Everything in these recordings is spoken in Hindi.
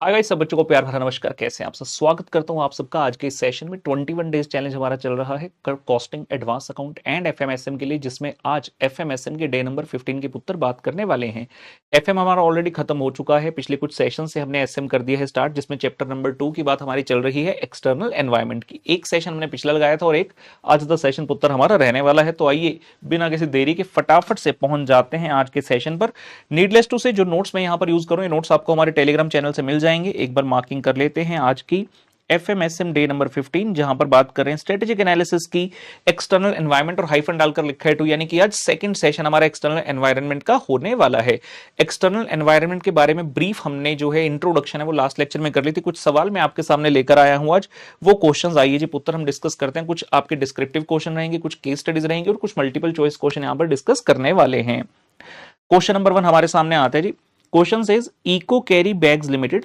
हाय गाइस, सब बच्चों को प्यार भरा नमस्कार। कैसे हैं आप सब? स्वागत करता हूं आप सबका आज के इस सेशन में। 21 डेज चैलेंज हमारा चल रहा है कॉस्टिंग, एडवांस अकाउंट एंड एफएमएसएम के लिए, जिसमें आज एफएमएसएम के डे नंबर 15 के पुत्र बात करने वाले हैं। एफएम हमारा ऑलरेडी खत्म हो चुका है। पिछले कुछ सेशन से हमने एसएम कर दिया है स्टार्ट, जिसमें चैप्टर नंबर 2 की बात हमारी चल रही है, एक्सटर्नल एनवायरमेंट की। एक सेशन हमने पिछला लगाया था और एक आज द सेशन पुत्र हमारा रहने वाला है। तो आइए बिना किसी देरी के फटाफट से पहुंच जाते हैं आज के सेशन पर। नीडलेस टू से जो नोट्स मैं यहां पर यूज करूं, ये नोट्स आपको हमारे टेलीग्राम चैनल से मिल जाएंगे। एक बार मार्किंग कर लेते हैं आज की एफएमएसएम डे नंबर 15, जहां पर बात कर रहे हैं स्ट्रेटेजिक एनालिसिस की, एक्सटर्नल एनवायरनमेंट, और हाइफन डालकर लिखा है टू, यानी कि आज सेकंड सेशन हमारा एक्सटर्नल एनवायरनमेंट का होने वाला है। एक्सटर्नल एनवायरनमेंट के बारे में ब्रीफ हमने जो है इंट्रोडक्शन है वो लास्ट लेक्चर में कर ली थी। कुछ सवाल मैं आपके सामने लेकर आया हूं आज, वो क्वेश्चंस आइए जी पुत्र हम डिस्कस करते हैं। कुछ आपके डिस्क्रिप्टिव क्वेश्चन रहेंगे, कुछ केस स्टडीज रहेंगे और कुछ मल्टीपल चॉइस क्वेश्चन यहां पर डिस्कस करने वाले हैं। क्वेश्चन नंबर 1 हमारे सामने आता है जी। Question says Eco Carry Bags Limited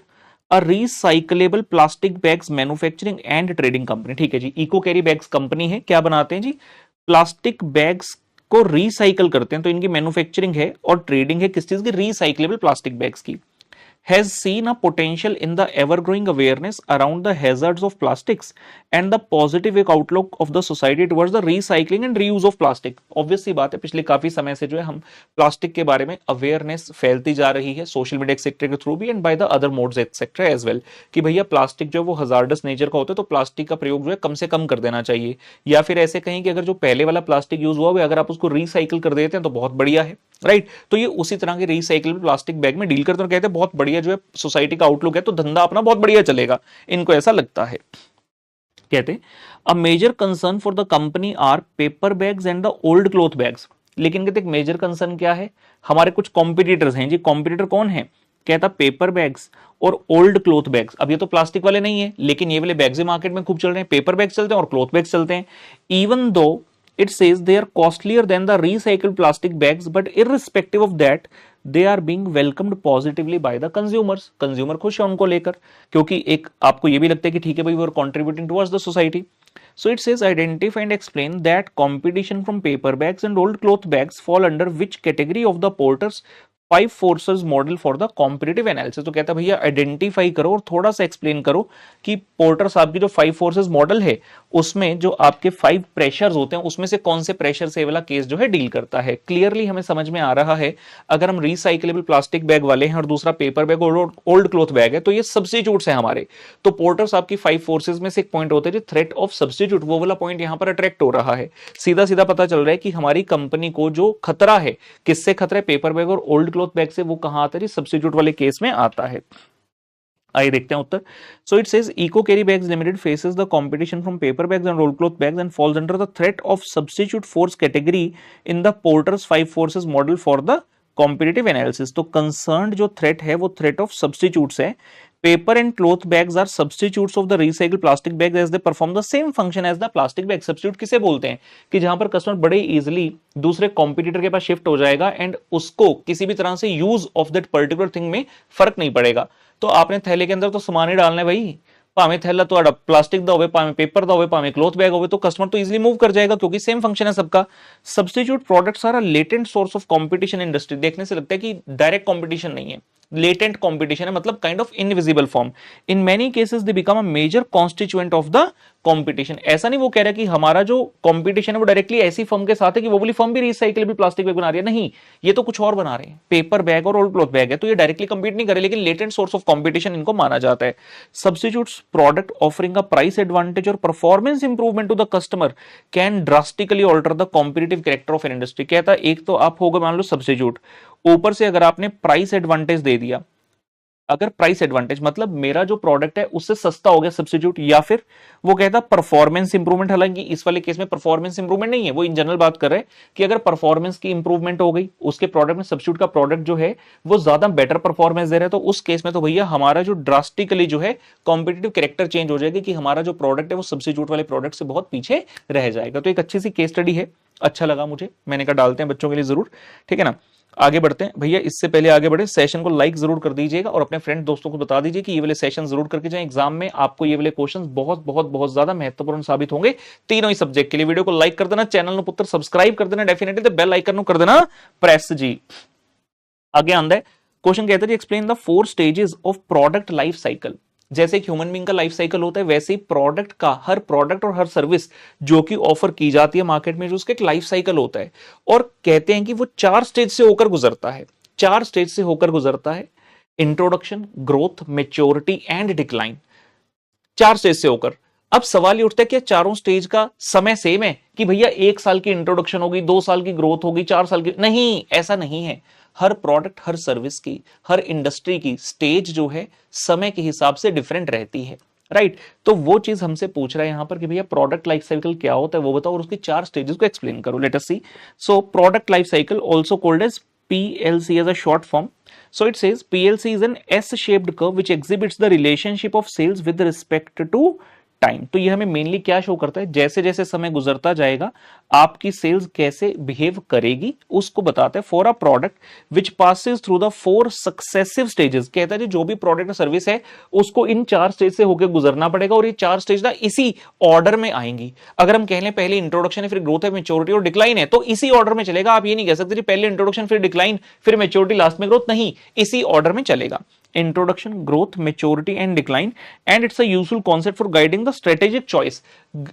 a recyclable plastic bags manufacturing and trading company. ठीक है जी, इको कैरी बैग्स कंपनी है, क्या बनाते हैं जी? प्लास्टिक बैग्स को रिसाइकल करते हैं। तो इनकी मैन्युफैक्चरिंग है और ट्रेडिंग है किस चीज की? रिसाइकलेबल प्लास्टिक बैग्स की। has seen a potential in the ever-growing awareness around the hazards of plastics and the positive outlook of the society towards the recycling and reuse of plastic। Obvious सी बात है, पिछले काफी समय से जो है हम प्लास्टिक के बारे में अवेयरनेस फैलती जा रही है, सोशल मीडिया सेक्टर के थ्रू भी and by the other modes etcetera as well, कि भैया प्लास्टिक जो है वो हजार्डस नेचर का होता है, तो प्लास्टिक का प्रयोग जो है कम से कम कर देना चाहिए। या फिर ऐसे कहीं कि अगर जो पहले वाला प्लास्टिक यूज हुआ है अगर आप उसको रिसाइकिल कर देते हैं तो बहुत बढ़िया है, राइट। तो ये उसी तरह के रिसाइकल प्लास्टिक बैग में डील करते हैं, कहते हैं बहुत बढ़िया जो है सोसाइटी का आउटलुक है, तो धंधा अपना बहुत बढ़िया चलेगा, इनको ऐसा लगता है। कहते हैं a major concern for the company are paper bags and the old cloth bags. लेकिन कहते हैं मेजर कंसर्न क्या है? हमारे कुछ कॉम्पिटिटर्स हैं जी। कॉम्पिटिटर कौन है? कहता पेपर बैग्स और ओल्ड क्लॉथ बैग्स। अब ये तो प्लास्टिक वाले नहीं है, लेकिन ये वाले बैग्स मार्केट में खूब चल रहे हैं। पेपर बैग्स चलते हैं और क्लॉथ बैग्स चलते हैं। Even though it says they are costlier than the recycled plastic bags, but irrespective of that they are being welcomed positively by the consumers। Consumer खुश है उनको लेकर, क्योंकि एक आपको ये भी लगता है कि ठीक है भाई, वो are contributing towards the society। So it says identify and explain that competition from paper bags and old cloth bags fall under which category of the Porter's 5 forces model for the competitive analysis. तो कहता है भैया आइडेंटिफाई करो और थोड़ा सा एक्सप्लेन करो कि पोर्टर साहब की जो 5 फोर्सेस मॉडल है उसमें जो आपके 5 प्रेशर्स होते हैं उसमें से कौन से प्रेशर से वाला केस जो है डील करता है। क्लियरली हमें समझ में आ रहा है, अगर हम रिसाइकलेबल प्लास्टिक बैग वाले हैं और दूसरा पेपर बैग और ओल्ड क्लॉथ बैग है, तो ये सब्स्टिट्यूट्स है हमारे। तो पोर्टर साहब की 5 फोर्सेस में से एक पॉइंट होता है जो थ्रेट ऑफ सब्स्टिट्यूट, वो वाला पॉइंट यहां पर अट्रैक्ट हो रहा है। सीधा सीधा पता चल रहा है कि हमारी कंपनी को जो खतरा है, किससे खतरा है? पेपर बैग और ओल्ड क्लॉथ बैग से। वो कहां आता है? सब्स्टिट्यूट वाले केस में आता है। आइए देखते हैं उत्तर। So it says Eco Carry Bags Limited faces the competition from paper bags and old cloth bags and falls under the threat of substitute force category in the Porter's 5 forces model for the competitive analysis. तो कंसर्न जो थ्रेट है वो थ्रेट ऑफ सब्स्टिट्यूट्स है। Paper and cloth bags are substitutes of the recycle plastic bags as they perform the same function as the plastic bag. Substitute किसे बोलते हैं? कि जहां पर कस्टमर बड़े इजीली दूसरे कॉम्पिटिटर के पास शिफ्ट हो जाएगा एंड उसको किसी भी तरह से use of that particular thing में फर्क नहीं पड़ेगा। तो आपने थैले के अंदर तो सामान ही डालना है भाई, भावे थैला तो प्लास्टिक दा होवे, भावे पेपर दा होवे, भावे क्लॉथ बैग होवे, तो कस्टमर तो इजीली मूव कर जाएगा क्योंकि सेम फंक्शन है सबका। Substitute products are a latent source of competition industry. देखने से लगता है कि डायरेक्ट कंपटीशन नहीं है, लेटेंट कंपटीशन है, मतलब kind of invisible form. In many cases they become a major constituent of the competition. ऐसा नहीं वो कह रहा कि हमारा जो कंपटीशन है वो डायरेक्टली ऐसी फर्म के साथ है कि वो वाली फर्म भी रिसाइकलेबल प्लास्टिक बैग बना रही है, नहीं, ये तो कुछ और बना रहे हैं। पेपर बैग और ओल्ड क्लॉथ बैग है तो ये डायरेक्टली कंपीट नहीं करे, लेकिन लेटेंट सोर्स ऑफ कंपटीशन इनको माना जाता है। Substitutes product offering a price advantage और performance improvement to the customer can drastically alter the competitive character of an industry. कहता है एक तो आप होगा मान लो सब्स्टिट्यूट, ऊपर से अगर आपने प्राइस एडवांटेज दे दिया, अगर प्राइस एडवांटेज मतलब मेरा जो प्रोडक्ट है उससे सस्ता हो गया सब्स्टिट्यूट, या फिर वो कहता परफॉर्मेंस इंप्रूवमेंट। हालांकि इस वाले केस में परफॉर्मेंस इंप्रूवमेंट नहीं है, वो इन जनरल बात कर रहे हैं कि अगर परफॉर्मेंस की इंप्रूवमेंट हो गई उसके प्रोडक्ट में, सब्स्टिट्यूट का प्रोडक्ट जो है वो ज्यादा बेटर परफॉर्मेंस दे रहा है, तो उस केस में तो भैया हमारा जो ड्रास्टिकली जो है कॉम्पिटिटिव कैरेक्टर चेंज हो जाएगा कि हमारा जो प्रोडक्ट है वो सब्स्टिट्यूट वाले प्रोडक्ट से बहुत पीछे रह जाएगा। तो एक अच्छी सी केस स्टडी है, अच्छा लगा मुझे, मैंने कहा डालते हैं बच्चों के लिए जरूर, ठीक है ना। आगे बढ़ते हैं भैया। इससे पहले आगे बढ़े, सेशन को लाइक जरूर कर दीजिएगा और अपने फ्रेंड दोस्तों को बता दीजिए कि ये वाले सेशन जरूर करके जाएं। एग्जाम में आपको ये वाले क्वेश्चंस बहुत बहुत बहुत ज्यादा महत्वपूर्ण साबित होंगे तीनों ही सब्जेक्ट के लिए। वीडियो को लाइक कर देना, चैनल को पुत्र सब्सक्राइब कर देना, डेफिनेटली बेल आइकन को कर देना प्रेस जी। आगे आंदा है क्वेश्चन कहता है जी explain the 4 stages of product life cycle. जैसे एक ह्यूमन बीइंग का लाइफ साइकिल होता है, वैसे ही प्रोडक्ट का, हर प्रोडक्ट और हर सर्विस जो कि ऑफर की जाती है मार्केट में, जो उसका एक लाइफ साइकिल होता है। और कहते हैं कि वो 4 स्टेज से होकर गुजरता है, 4 स्टेज से होकर गुजरता है। Introduction, growth, maturity and decline, 4 stage से होकर। अब सवाल ये उठता है कि चारों स्टेज का समय सेम है कि भैया 1 साल की इंट्रोडक्शन होगी, 2 साल की ग्रोथ होगी, 4 साल की, नहीं, ऐसा नहीं है। हर प्रोडक्ट, हर सर्विस की, हर इंडस्ट्री की स्टेज जो है समय के हिसाब से डिफरेंट रहती है, राइट। तो वो चीज हमसे पूछ रहा है यहां पर कि भैया प्रोडक्ट लाइफ साइकिल क्या होता है वो बताओ और उसकी 4 स्टेजेस को एक्सप्लेन करो। Let us see. So product life cycle also called as PLC as a short form. So it says PLC is an S-shaped curve which exhibits the relationship of sales with respect to time. तो ये हमें मेनली क्या शो करता है, जैसे जैसे समय गुजरता जाएगा आपकी सेल्स कैसे बिहेव करेगी उसको बताता है। For a product which passes through the 4 successive stages, कहता है जो भी प्रोडक्ट और सर्विस है उसको इन 4 स्टेज से होकर गुजरना पड़ेगा और ये 4 स्टेज ना इसी ऑर्डर में आएंगी। अगर हम कह लें पहले इंट्रोडक्शन है, फिर ग्रोथ है, मैच्योरिटी और डिक्लाइन है, तो इसी ऑर्डर में चलेगा। आप ये नहीं कह सकते पहले इंट्रोडक्शन फिर डिक्लाइन फिर मैच्योरिटी लास्ट में ग्रोथ, नहीं, इसी ऑर्डर में चलेगा। Introduction, growth, maturity and decline, and it's a useful concept for guiding the strategic choice.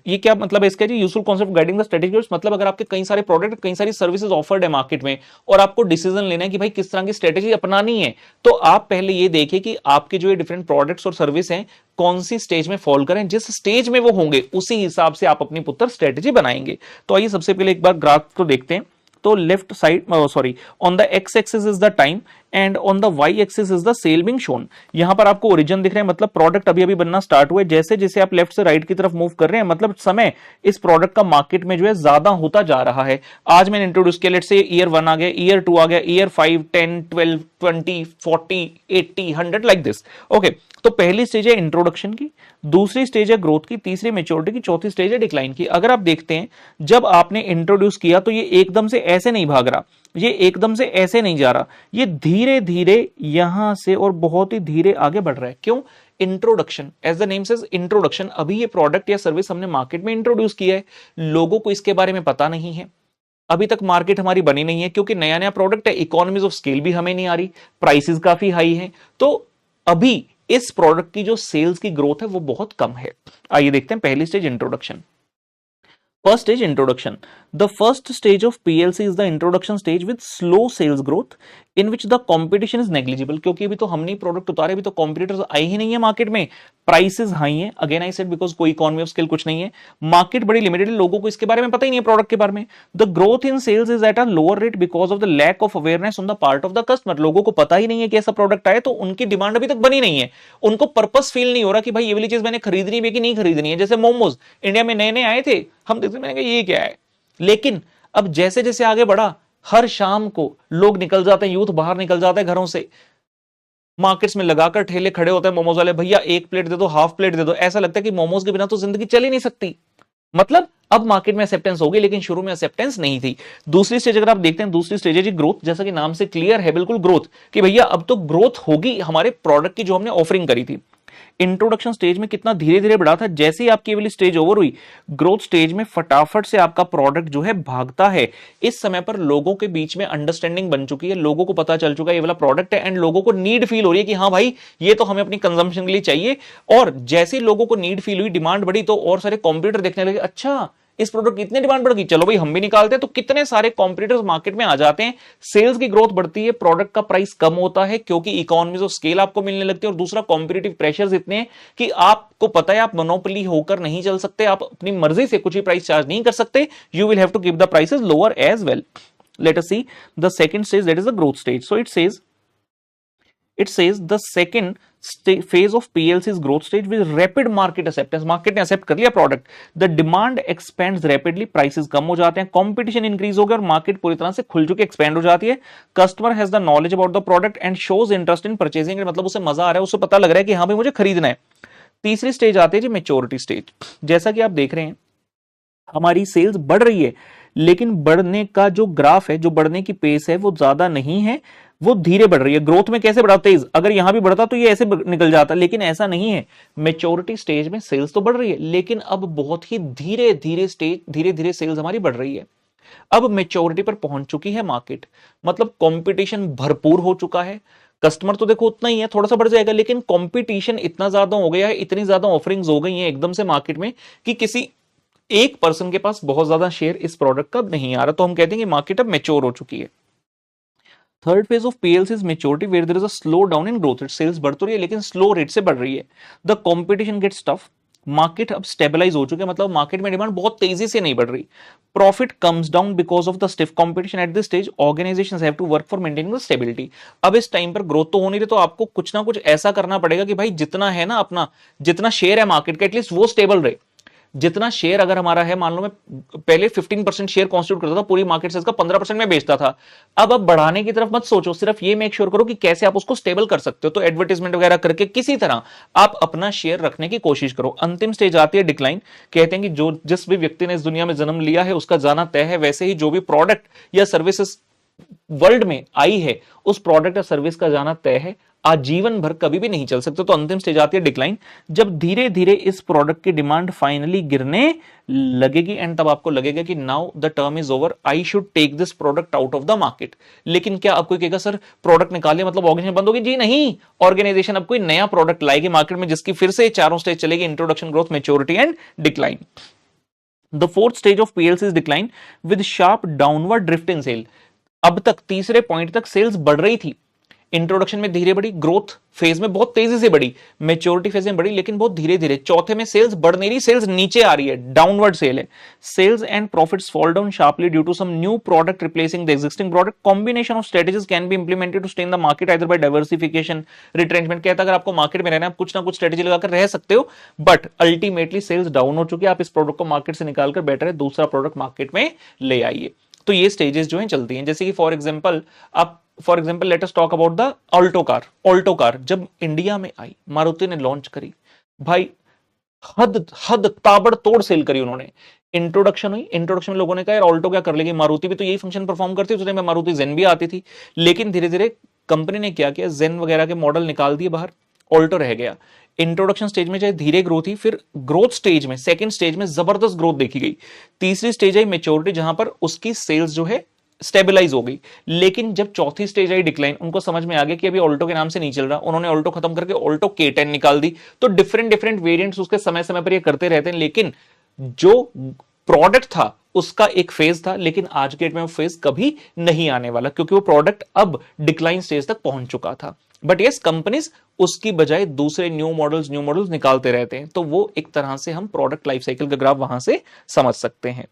ये क्या मतलब है इसका जी, useful concept guiding the strategic choice, मतलब अगर आपके कई सारे प्रोडक्ट, कई सारी सर्विसेज ऑफर्ड है मार्केट में और आपको डिसीजन लेना है कि भाई किस तरह की स्ट्रेटेजी अपनानी है, तो आप पहले ये देखिए कि आपके जो ये डिफरेंट प्रोडक्ट्स और सर्विस हैं कौन सी स्टेज में फॉल करें, जिस स्टेज में वो होंगे उसी हिसाब से आप अपनी पुत्र स्ट्रेटेजी बनाएंगे। तो आइए सबसे पहले एक बार ग्राफ को देखते हैं। तो left side sorry on the X axis is the time and on the Y axis is the sale being shown. यहां पर आपको ओरिजिन दिख रहे हैं, मतलब प्रोडक्ट अभी अभी बनना स्टार्ट हुआ है। जैसे जैसे आप लेफ्ट से राइट की तरफ मूव कर रहे हैं मतलब समय इस प्रोडक्ट का मार्केट में जो है ज्यादा होता जा रहा है। आज मैंने इंट्रोड्यूस किया, लेट से ईयर 1 आ गया, ईयर 2 आ गया, ईयर 5, 10, 12, 20, 40, 80, 100 लाइक दिस। ओके, तो पहली स्टेज है इंट्रोडक्शन की, दूसरी स्टेज है ग्रोथ की, तीसरी मैच्योरिटी की, चौथी स्टेज है डिक्लाइन की। अगर आप देखते हैं जब आपने इंट्रोड्यूस किया तो ये एकदम से ऐसे नहीं भाग रहा, ये एकदम से ऐसे नहीं जा रहा, ये धीरे धीरे यहां से और बहुत ही धीरे आगे बढ़ रहा है। क्यों? Introduction, as the name says introduction. अभी ये प्रोडक्ट या सर्विस हमने मार्केट में इंट्रोड्यूस किया है, लोगों को इसके बारे में पता नहीं है, अभी तक मार्केट हमारी बनी नहीं है क्योंकि नया नया प्रोडक्ट है, इकोनॉमीज ऑफ स्केल भी हमें नहीं आ रही, प्राइसेस काफी हाई है, तो अभी इस प्रोडक्ट की जो सेल्स की ग्रोथ है वो बहुत कम है। आइए देखते हैं पहली stage introduction. First stage introduction. The first stage of PLC is the introduction stage with slow sales growth in which the competition is negligible. क्योंकि अभी तो हमने प्रोडक्ट उतारे, अभी तो कॉम्पिटिटर्स आए ही नहीं है मार्केट में, प्राइसेस हाई हैं, अगेन आई सेड बिकॉज कोई इकोनॉमी ऑफ स्केल कुछ नहीं है, मार्केट बड़ी लिमिटेड है, लोगों को इसके बारे में पता ही नहीं है प्रोडक्ट के बारे में। The growth in sales is at a lower rate because of the lack of awareness on the part of the customer. लोगों को पता ही नहीं है कि ऐसा प्रोडक्ट आए, तो उनकी डिमांड अभी तक बनी नहीं है, उनको पर्पस फील नहीं हो रहा कि भाई ये वाली चीज मैंने खरीदनी है कि नहीं खरीदनी है। जैसे मोमोज इंडिया में नए नए आए थे, हम देखते मैंने कहा ये क्या है, लेकिन अब जैसे जैसे आगे बढ़ा हर शाम को लोग निकल जाते हैं, यूथ बाहर निकल जाता है घरों से, मार्केट्स में लगाकर ठेले खड़े होते हैं मोमोज वाले, भैया 1 प्लेट दे दो, हाफ प्लेट दे दो। ऐसा लगता है कि मोमोज के बिना तो जिंदगी चल ही नहीं सकती। मतलब अब मार्केट में एक्सेप्टेंस होगी, लेकिन शुरू में एक्सेप्टेंस नहीं थी। दूसरी स्टेज अगर आप देखते हैं, दूसरी स्टेज है जी ग्रोथ। जैसा कि नाम से क्लियर है बिल्कुल ग्रोथ, कि भैया अब तो ग्रोथ होगी हमारे प्रोडक्ट की जो हमने ऑफरिंग करी थी। इंट्रोडक्शन स्टेज में कितना धीरे धीरे बढ़ा था, जैसे ही आपकी वाली स्टेज ओवर हुई, ग्रोथ स्टेज में फटाफट से आपका प्रोडक्ट जो है भागता है। इस समय पर लोगों के बीच में अंडरस्टैंडिंग बन चुकी है, लोगों को पता चल चुका है ये वाला प्रोडक्ट है, एंड लोगों को नीड फील हो रही है कि हाँ भाई ये तो हमें अपनी कंजम्पशन के लिए चाहिए। और जैसे ही लोगों को नीड फील हुई, डिमांड बढ़ी, तो और सारे कॉम्पिटिटर देखने लगे, अच्छा इस प्रोडक्ट की इतनी डिमांड बढ़ गई, चलो भाई हम भी निकालते हैं। तो कितने सारे कॉम्पिटिटर्स मार्केट में आ जाते हैं, सेल्स की ग्रोथ बढ़ती है, प्रोडक्ट का प्राइस कम होता है क्योंकि इकोनॉमीज ऑफ स्केल आपको मिलने लगती है, और दूसरा कॉम्पिटिटिव प्रेशर्स इतने हैं कि आपको पता है आप मोनोपोली होकर नहीं चल सकते, आप अपनी मर्जी से कुछ भी प्राइस चार्ज नहीं कर सकते, you will have to keep the prices lower as well. Let us see the second stage, that is the growth stage. So it says the second phase of PLC is growth stage with rapid market acceptance. Market ने एक्सेप्ट कर लिया product, the demand expands rapidly, prices कम हो जाते हैं, कंपटीशन इंक्रीज हो गया और मार्केट पूरी तरह से खुल चुके एक्सपेंड हो जाती है। Customer has the knowledge about the product and shows interest in purchasing, मतलब उसे मजा आ रहा है, उसे पता लग रहा है कि हाँ भाई मुझे खरीदना है। तीसरी स्टेज आती है जी मैच्योरिटी स्टेज। जैसा कि आप देख रहे हैं हमारी सेल्स बढ़ रही है, लेकिन बढ़ने का जो ग्राफ है, जो बढ़ने की पेस है वो ज्यादा नहीं है, वो धीरे बढ़ रही है। ग्रोथ में कैसे बढ़ा, तेज, अगर यहां भी बढ़ता तो ये ऐसे निकल जाता, लेकिन ऐसा नहीं है। मैच्योरिटी स्टेज में सेल्स तो बढ़ रही है, लेकिन अब बहुत ही धीरे धीरे सेल्स हमारी बढ़ रही है। अब मैच्योरिटी पर पहुंच चुकी है मार्केट, मतलब कंपटीशन भरपूर हो चुका है, कस्टमर तो देखो उतना ही है, थोड़ा सा बढ़ जाएगा, लेकिन कंपटीशन इतना ज्यादा हो गया है, इतनी ज्यादा ऑफरिंग्स हो गई हैं एकदम से मार्केट में कि किसी एक पर्सन के पास बहुत ज्यादा शेयर इस प्रोडक्ट का नहीं आ रहा, तो हम कहते हैं कि मार्केट अब मैच्योर हो चुकी है। Third phase of PLC is maturity where there is a slow down in growth rate, sales बढ़ तो रही है लेकिन स्लो रेट से बढ़ रही है। The competition gets tough, market अब स्टेबलाइज हो चुके हैं, मतलब मार्केट में डिमांड बहुत तेजी से नहीं बढ़ रही। Profit comes down because of the stiff competition at this stage, organisations have to work for maintaining the stability. अब इस टाइम पर ग्रोथ तो हो नहीं रही, तो आपको कुछ ना कुछ ऐसा करना पड़ेगा कि भाई जितना है ना अपना, जितना शेयर है मार्केट का एटलीस्ट वो स्टेबल रहे। जितना शेयर अगर हमारा है, मान लो मैं पहले 15% शेयर कॉन्स्टिट्यूट करता था पूरी मार्केट से, इसका 15% में बेचता था। अब बढ़ाने की तरफ मत सोचो, सिर्फ ये मेक श्योर करो कि कैसे आप उसको स्टेबल कर सकते हो। तो एडवर्टाइजमेंट वगैरह करके किसी तरह आप अपना शेयर रखने की कोशिश करो। अंतिम स्टेज आती है डिक्लाइन। कहते हैं कि जो जिस भी व्यक्ति ने इस दुनिया में जन्म लिया है उसका जाना तय है, वैसे ही जो भी प्रोडक्ट या सर्विसेज वर्ल्ड में आई है उस प्रोडक्ट या सर्विस का जाना तय है, आजीवन भर कभी भी नहीं चल सकते। तो अंतिम स्टेज आती है डिक्लाइन, जब धीरे धीरे इस प्रोडक्ट की डिमांड फाइनली गिरने लगेगी एंड तब आपको लगेगा कि now the term is over, I should take this product out of the market. लेकिन क्या आपको कहेगा सर प्रोडक्ट निकाले मतलब ऑर्गेनाइजेशन बंद होगी? जी नहीं, ऑर्गेनाइजेशन अब कोई नया प्रोडक्ट लाएगी मार्केट में जिसकी फिर से चारों स्टेज चलेगी, introduction, growth, maturity and decline. The fourth stage of PLC is decline with sharp downward drift in sale. अब तक तीसरे पॉइंट तक सेल्स बढ़ रही थी, इंट्रोडक्शन में धीरे बढ़ी, ग्रोथ फेज में बहुत तेजी से बढ़ी, मैच्योरिटी फेज में बढ़ी लेकिन बहुत धीरे धीरे। चौथे में सेल्स बढ़ नहीं रही, सेल्स नीचे आ रही है, डाउनवर्ड सेल है। Sales and profits fall down sharply due to some new product replacing the existing product. Combination of strategies can be implemented to stay in the market either by diversification, retrenchment. कहता है अगर आपको मार्केट में रहना है आप कुछ ना कुछ स्ट्रेटेजी लगाकर रह सकते हो, बट अल्टीमेटली सेल्स डाउन हो चुकी है, आप इस प्रोडक्ट को मार्केट से निकालकर बेटर है दूसरा प्रोडक्ट मार्केट में ले आइए। तो ये स्टेजेस जो हैं चलती हैं। जैसे कि for example let us talk about the Alto car. Alto car जब इंडिया में आई, मारुति ने लॉन्च करी, भाई हद हद ताबड़तोड़ सेल करी उन्होंने। इंट्रोडक्शन हुई, इंट्रोडक्शन में लोगों ने कहा यार ऑल्टो क्या कर लेगी, मारुति भी तो यही फंक्शन परफॉर्म करती है, उसमें मारुति जेन भी आती थी। लेकिन धीरे धीरे कंपनी ने क्या किया, जेन वगैरह के मॉडल निकाल दिए बाहर, ऑल्टो रह गया। इंट्रोडक्शन स्टेज में चाहे धीरे ग्रोथ ही, फिर ग्रोथ स्टेज में, सेकंड स्टेज में जबरदस्त ग्रोथ देखी गई। तीसरी स्टेज आई मैच्योरिटी, जहां पर उसकी सेल्स जो है स्टेबलाइज हो गई। लेकिन जब चौथी स्टेज आई डिक्लाइन, उनको समझ में आ गया कि अभी ऑल्टो के नाम से नहीं चल रहा, उन्होंने ऑल्टो खत्म करके ऑल्टो K10 निकाल दी। तो डिफरेंट डिफरेंट वेरिएंट्स उसके समय समय पर ये करते रहते हैं, लेकिन जो प्रोडक्ट था उसका एक फेज था, लेकिन आज के डेट में वो फेज कभी नहीं आने वाला क्योंकि वो प्रोडक्ट अब डिक्लाइन स्टेज तक पहुंच चुका था। बट यस, कंपनीज उसकी बजाय दूसरे न्यू मॉडल्स निकालते रहते हैं। तो वो एक तरह से हम प्रोडक्ट लाइफ साइकिल का ग्राफ वहां से समझ सकते हैं।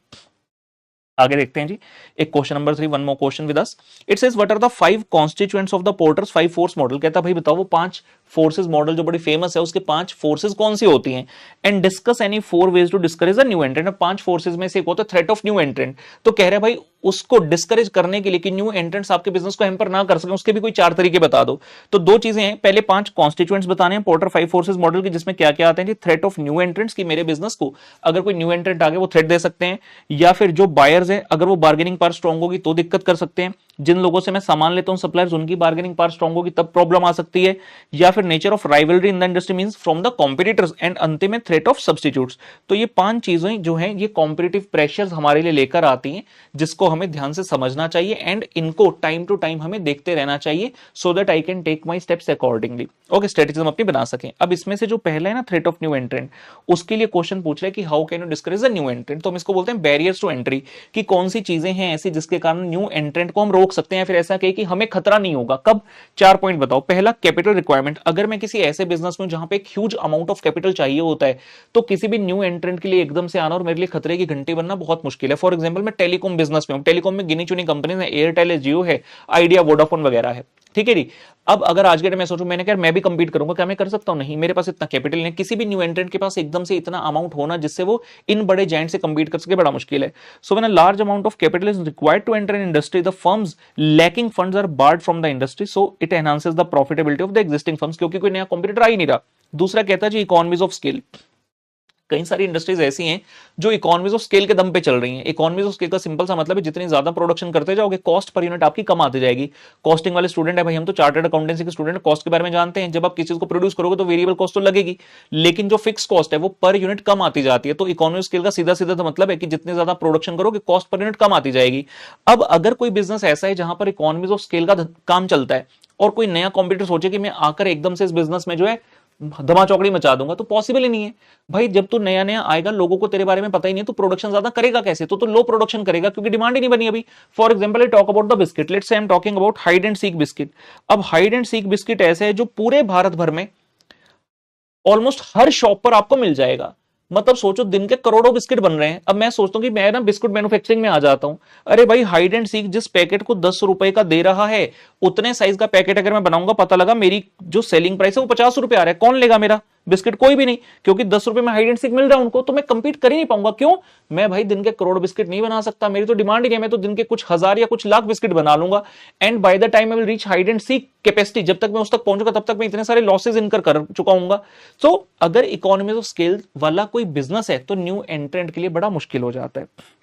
आगे देखते हैं जी, एक question number 3, one more question with us. It says what are the 5 constituents of the Porter's 5 force model. कहता भाई बताओ वो 5 फोर्सेस मॉडल जो बड़ी फेमस है उसके 5 फोर्सेस कौन सी होती हैं, and discuss any 4 ways to discourage a new entrant. 5 forces में से एक होता है थ्रेट ऑफ न्यू एंट्रेंट। तो कह रहे भाई उसको डिस्करेज करने के लिए कि न्यू एंट्रेंट्स आपके बिजनेस को हैम्पर ना कर सकें, उसके भी कोई 4 तरीके बता दो। तो दो चीजें हैं, पहले 5 कॉन्स्टिट्यूएंट्स बताने हैं पोर्टर 5 फोर्सेस मॉडल की, जिसमें क्या क्या आते हैं जी, थ्रेट ऑफ न्यू एंट्रेंट्स की मेरे बिजनेस को अगर कोई न्यू एंट्रेंट आ गया वो थ्रेट दे सकते हैं, या फिर जो बायर्स हैं अगर वो बार्गेनिंग पावर स्ट्रांग होगी तो दिक्कत कर सकते हैं, जिन लोगों से मैं सामान लेता हूं सप्लायर्स उनकी बार्गेनिंग पावर स्ट्रांग होगी तब प्रॉब्लम आ सकती है, या फिर nature of rivalry in the industry means from the competitors, and अंतिम में थ्रेट ऑफ सब्स्टिट्यूट्स। तो ये 5 चीजें जो हैं ये कॉम्पिटिटिव प्रेशर्स हमारे लिए लेकर आती हैं, जिसको हमें ध्यान से समझना चाहिए एंड इनको टाइम टू टाइम हमें देखते रहना चाहिए, so that I can take my steps accordingly. Okay, strategy हम अपनी बना सकें। अब इसमें से जो पहला है ना थ्रेट ऑफ न्यू एंट्रेंट, उसके लिए क्वेश्चन पूछ रहे हैं कि how can you discourage a new एंट्रेंट। तो हम इसको बोलते हैं बैरियर्स टू एंट्री, कि कौन सी चीजें हैं ऐसी जिसके कारण न्यू एंट्रेंट को हम रोक सकते हैं, फिर ऐसा कहे कि हमें खतरा नहीं होगा। कब? 4 पॉइंट बताओ। पहला, कैपिटल रिक्वायरमेंट। अगर मैं किसी ऐसे बिजनेस में जहां पे एक ह्यूज अमाउंट ऑफ कैपिटल चाहिए होता है, तो किसी भी न्यू एंट्रेंट के लिए एकदम से आना और मेरे लिए खतरे की घंटी बनना बहुत मुश्किल है। फॉर एग्जांपल मैं टेलीकॉम बिजनेस में हूं, टेलीकॉम में गिनी चुनी कंपनीज है, एयरटेल है, जियो है, आइडिया, वोडाफोन वगैरह है, ठीक है जी। अब अगर आज के टाइम में सोचूं मैंने कहा मैं भी कंपीट करूंगा, क्या मैं कर सकता हूं? नहीं, मेरे पास इतना कैपिटल नहीं। किसी भी न्यू एंट्रेंट के पास एकदम से इतना अमाउंट होना जिससे वो इन बड़े जायंट से कंपीट कर सके बड़ा मुश्किल है। So when a large amount of capital is required to enter in industry, the firms lacking funds are barred from the industry, so it enhances the profitability of the existing firms, क्योंकि कोई नया कॉम्पिटिटर आ ही नहीं रहा। दूसरा कहता है जी इकोनॉमीज ऑफ स्केल। कई सारी इंडस्ट्रीज ऐसी हैं जो इकोनॉमीज ऑफ स्केल के दम पे चल रही हैं। इकोनॉमीज ऑफ स्केल का सिंपल सा मतलब है जितनी ज्यादा प्रोडक्शन करते जाओगे कॉस्ट पर यूनिट आपकी कम आती जाएगी। कॉस्टिंग वाले स्टूडेंट है भाई, हम तो चार्टर्ड अकाउंटेंसी के स्टूडेंट, कॉस्ट के बारे में जानते हैं। जब आप किसी चीज को प्रोड्यूस करोगे तो वेरिएबल कॉस्ट तो लगेगी, लेकिन जो फिक्स कॉस्ट है वो पर यूनिट कम आती जाती है। तो इकोनॉमी ऑफ स्केल का सीधा सीधा मतलब है कि जितने ज्यादा प्रोडक्शन करोगे कॉस्ट पर यूनिट कम आती जाएगी। अब अगर कोई बिजनेस ऐसा है जहां पर इकोनॉमीज ऑफ स्केल का काम चलता है और कोई नया कॉम्पिटिटर सोचे कि मैं आकर एकदम से इस बिजनेस में जो है धमाचौकड़ी मचा दूंगा, तो पॉसिबल ही नहीं है भाई। जब तू नया नया आएगा, लोगों को तेरे बारे में पता ही नहीं है, तो प्रोडक्शन ज्यादा करेगा कैसे? तो लो प्रोडक्शन करेगा क्योंकि डिमांड ही नहीं बनी अभी। For example I talk about the biscuit, let's say I am talking about hide and seek biscuit. अब हाइड एंड सीक बिस्किट ऐसे है जो पूरे भारत भर में ऑलमोस्ट हर शॉप पर आपको मिल जाएगा। मतलब सोचो दिन के करोड़ों बिस्किट बन रहे हैं। अब मैं सोचता हूं कि मैं ना बिस्कुट मैन्युफैक्चरिंग में आ जाता हूं। अरे भाई हाइड एंड सीक जिस पैकेट को 10 रुपए का दे रहा है, उतने साइज का पैकेट अगर मैं बनाऊंगा, पता लगा मेरी जो सेलिंग प्राइस है वो 50 रुपए आ रहा है, कौन लेगा मेरा बिस्किट? कोई भी नहीं, क्योंकि 10 रुपए में हाइड एंड सीक मिल रहा है उनको। तो मैं कंपीट कर ही नहीं पाऊंगा। क्यों? मैं भाई दिन के करोड़ बिस्किट नहीं बना सकता, मेरी तो डिमांड ही नहीं है। मैं तो दिन के कुछ हजार या कुछ लाख बिस्किट बना लूंगा, and by the time I will reach hide and seek capacity, जब तक मैं उस तक पहुंचूंगा तब तक मैं इतने सारे लॉसेस इनकर कर चुका हूंगा। तो अगर इकोनॉमीज ऑफ स्केल वाला कोई बिजनेस है तो न्यू एंट्रेंट के लिए बड़ा मुश्किल हो जाता है।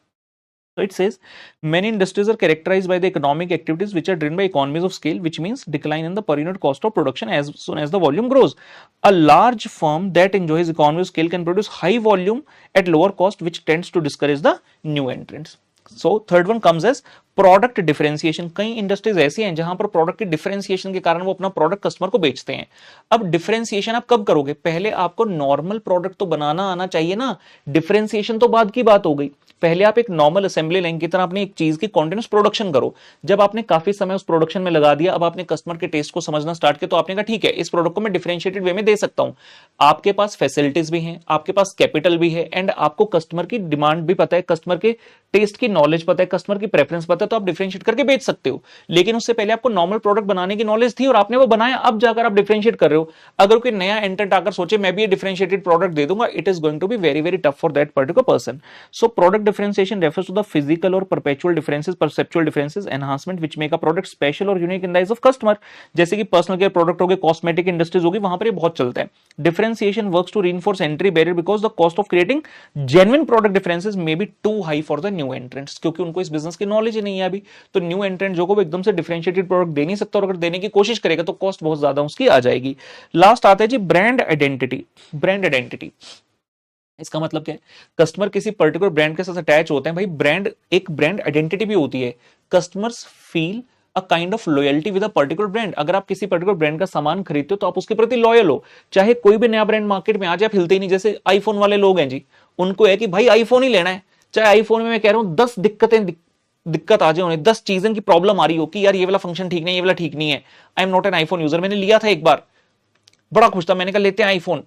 So it says many industries are characterized by the economic activities which are driven by economies of scale, which means decline in the per unit cost of production as soon as the volume grows. A large firm that enjoys economies of scale can produce high volume at lower cost, which tends to discourage the new entrants. So third one comes as product differentiation. कई इंडस्ट्रीज ऐसी हैं जहां पर प्रोडक्ट की डिफरेंशिएशन के कारण वो अपना प्रोडक्ट कस्टमर को बेचते हैं। अब डिफरेंशिएशन आप कब करोगे? पहले आपको नॉर्मल प्रोडक्ट तो बनाना आना चाहिए ना, डिफरेंशिएशन तो बाद की बात हो गई। पहले आप एक नॉर्मल असेंबली लाइन की तरह अपनी एक चीज की कॉन्टिन्यूस प्रोडक्शन करो। जब आपने काफी समय उस प्रोडक्शन में लगा दिया, अब आपने कस्टमर के टेस्ट को समझना स्टार्ट किया, तो आपने कहा ठीक है इस प्रोडक्ट को मैं डिफरेंशिएटेड वे में दे सकता हूं। आपके पास फैसिलिटीज भी हैं, आपके पास कैपिटल भी है, एंड आपको कस्टमर की डिमांड भी पता है, कस्टमर के टेस्ट की नॉलेज पता है, कस्टमर की प्रेफरेंस पता है, तो आप डिफरेंशिएट करके बेच सकते हो। लेकिन उससे पहले आपको नॉर्मल प्रोडक्ट बनाने की नॉलेज थी और आपने वो बनाया, अब जाकर आप डिफरेंशिएट कर रहे हो। अगर कोई नया एंट्रेंट आकर सोचे मैं भी ये डिफरेंशिएटेड प्रोडक्ट दे दूंगा, it is going to be very very tough for that particular person. So product differentiation refers to the physical और perpetual differences, perceptual differences, enhancement which make a product special और unique in the eyes of customer. जैसे कि पर्सनल केयर प्रोडक्ट हो गए, कॉस्मेटिक इंडस्ट्रीज होगी, वहां पर ये बहुत चलता है। Differentiation works to reinforce entry barrier because the cost of creating genuine product differences may be too high for the new entrants, क्योंकि उनको इस बिजनेस की नॉलेज ही नहीं है अभी। तो न्यू एंट्रेंट जो को एकदम से डिफरेंशिएटेड प्रोडक्ट दे नहीं सकता, और अगर देने की कोशिश करेगा तो कॉस्ट बहुत ज्यादा उसकी आ जाएगी। लास्ट आता है जी ब्रांड आइडेंटिटी। ब्रांड आइडेंटिटी इसका मतलब क्या है? कस्टमर किसी पर्टिकुलर ब्रांड के साथ अटैच होते हैं। भाई ब्रांड एक ब्रांड आइडेंटिटी भी होती है। Customers feel a kind of loyalty with a particular brand. अगर आप किसी पर्टिकुलर ब्रांड का सामान खरीदते हो तो आप उसके प्रति लॉयल हो, चाहे कोई भी नया ब्रांड मार्केट में आ जाए, आप हिलते ही नहीं। जैसे आईफोन वाले लोग हैं जी, उनको है कि भाई आईफोन ही लेना है, चाहे आईफोन में मैं कह रहा हूं 10 दिक्कत आ जाए, उन्हें 10 चीजें की प्रॉब्लम आ रही हो कि यार ये वाला फंक्शन ठीक नहीं, ये वाला ठीक नहीं है। I am not an iPhone user. मैंने लिया था एक बार, बड़ा खुश था, मैंने कहा लेते हैं आईफोन।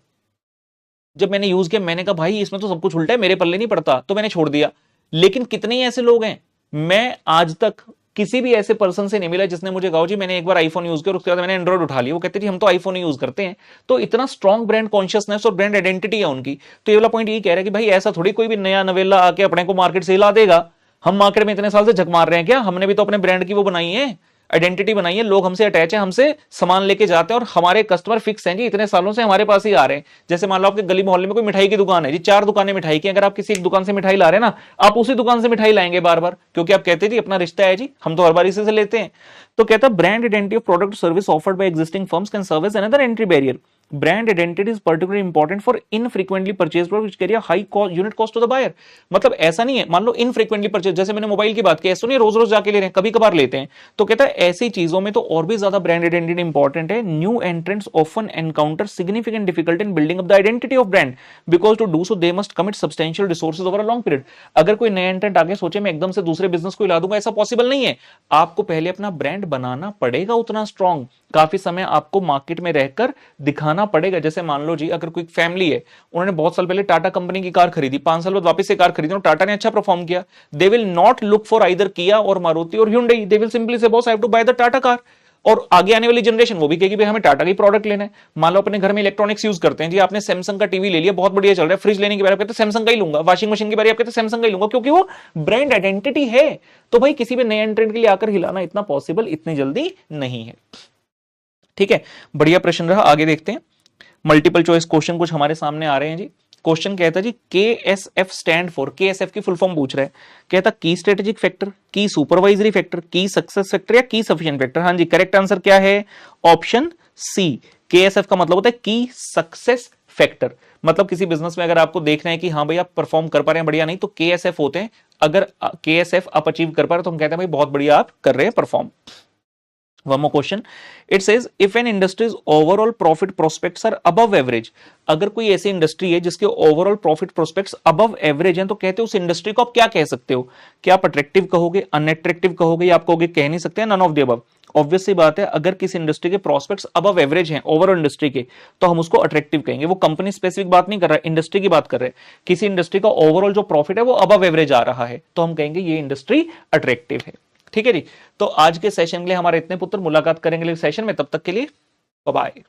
जब मैंने यूज किया मैंने कहा भाई इसमें तो सब कुछ उल्टा है, मेरे पल्ले नहीं पड़ता, तो मैंने छोड़ दिया। लेकिन कितने ही ऐसे लोग हैं, मैं आज तक किसी भी ऐसे पर्सन से नहीं मिला जिसने मुझे कहा जी मैंने एक बार आईफोन यूज किया और उसके बाद मैंने एंड्रॉइड उठा लिया। वो कहते जी हम तो आईफोन ही यूज करते हैं। तो इतना स्ट्रॉन्ग ब्रांड कॉन्शियसनेस और ब्रांड आइडेंटिटी है उनकी। तो ये वाला पॉइंट ये कह रहा है कि भाई ऐसा थोड़ी कोई भी नया नवेला आके अपने को मार्केट से हिला देगा। हम मार्केट में इतने साल से झक मार रहे हैं क्या? हमने भी तो अपने ब्रांड की वो बनाई है, आइडेंटिटी बनाई है। लोग हमसे अटैच है, हमसे सामान लेके जाते हैं और हमारे कस्टमर फिक्स हैं जी, इतने सालों से हमारे पास ही आ रहे हैं। जैसे मान लो आपके गली मोहल्ले में कोई मिठाई की दुकान है जी, 4 दुकानें मिठाई की, अगर आप किसी एक दुकान से मिठाई ला रहे हैं ना, आप उसी दुकान से मिठाई लाएंगे बार बार, क्योंकि आप कहते हैं जी अपना रिश्ता है जी, हम तो हर बार इसी से लेते हैं। तो कहता है brand identity of product service offered by existing firms can serve as another entry barrier. Brand identity is particularly important for infrequently purchase product which carry a high unit cost to the buyer. मतलब ऐसा नहीं है, मान लो इनफ्रीक्वेंटली परचेज, जैसे मैंने मोबाइल की बात की, ऐसा नहीं रोज रोज जाके ले रहे हैं, कभी कभार लेते हैं। तो कहता है ऐसी चीजों में तो और भी ज्यादा ब्रांड आइडेंटिटी इंपॉर्टेंट है। New entrants often encounter significant difficulty in building up the identity of brand because to do so they must commit substantial resources over a long period. अगर कोई नया एंट्रेंट आगे सोचे मैं एकदम से दूसरे बिजनेस को हिला दूंगा, ऐसा पॉसिबल नहीं है। आपको पहले अपना ब्रांड बनाना पड़ेगा उतना स्ट्रॉन्ग, काफी समय आपको मार्केट में रहकर दिखाना पड़ेगा। जैसे मान लो जी अगर कोई फैमिली है, उन्होंने बहुत साल पहले टाटा कंपनी की कार खरीदी, 5 साल बाद वापस से कार खरीदी और टाटा ने अच्छा परफॉर्म किया, they will not look for either किया और मारुति और hyundai, they will simply say boss I have to buy the Tata car. और आगे आने वाली जनरेशन वो भी कहेगी भाई हमें टाटा की प्रोडक्ट लेना है। मान लो अपने घर में इलेक्ट्रॉनिक्स यूज करते हैं जी, आपने सैमसंग का टीवी ले लिया, बहुत बढ़िया चल रहा है, फ्रिज लेने के बारे में कहते हैं सैमसंग का ही लूंगा, वॉशिंग मशीन के बारे में कहते हैं सैमसंग का ही लूंगा, क्योंकि वो ब्रांड आइडेंटिटी है। तो भाई किसी भी नए एंट्रेंट के लिए आकर हिलाना इतना पॉसिबल इतनी जल्दी नहीं है। ठीक है, बढ़िया प्रश्न रहा, आगे देखते हैं। मल्टीपल चॉइस क्वेश्चन कुछ हमारे सामने आ रहे हैं जी। क्वेश्चन कहता जी KSF स्टैंड फॉर, KSF की फुल फॉर्म पूछ रहा है, कहता की स्ट्रेटेजिक फैक्टर, की सुपरवाइजरी फैक्टर, की सक्सेस फैक्टर या की सफिशिएंट फैक्टर। हाँ जी, करेक्ट आंसर क्या है? Option C. KSF का मतलब होता है की सक्सेस फैक्टर। मतलब किसी बिजनेस में अगर आपको देखना है कि हाँ भाई आप परफॉर्म कर पा रहे हैं बढ़िया, नहीं तो KSF होते हैं। अगर KSF आप अचीव कर पा रहे हैं तो हम कहते हैं भाई बहुत बढ़िया आप कर रहे हैं perform. One more question. It says if an industry's overall profit prospects are above average, अगर कोई ऐसी इंडस्ट्री है जिसके overall profit prospects above average हैं तो कहते हैं उस इंडस्ट्री को आप क्या कह सकते हो? क्या आप अट्रैक्टिव कहोगे, अनअट्रैक्टिव कहोगे, या आप कहोगे कह नहीं सकते, none of the above? Obvious सी बात है, अगर किसी इंडस्ट्री के प्रोस्पेक्ट्स अबव एवरेज हैं ओवरऑल इंडस्ट्री के, तो हम उसको अट्रैक्टिव कहेंगे। वो कंपनी स्पेसिफिक बात नहीं कर रहा है, इंडस्ट्री की बात कर रहे हैं। किसी इंडस्ट्री का ओवरऑल जो प्रॉफिट है वो अबव एवरेज आ रहा है तो हम कहेंगे ये इंडस्ट्री अट्रैक्टिव है। ठीक है जी। तो आज के सेशन के लिए हमारे इतने पुत्र, मुलाकात करेंगे सेशन में, तब तक के लिए बाय बाय।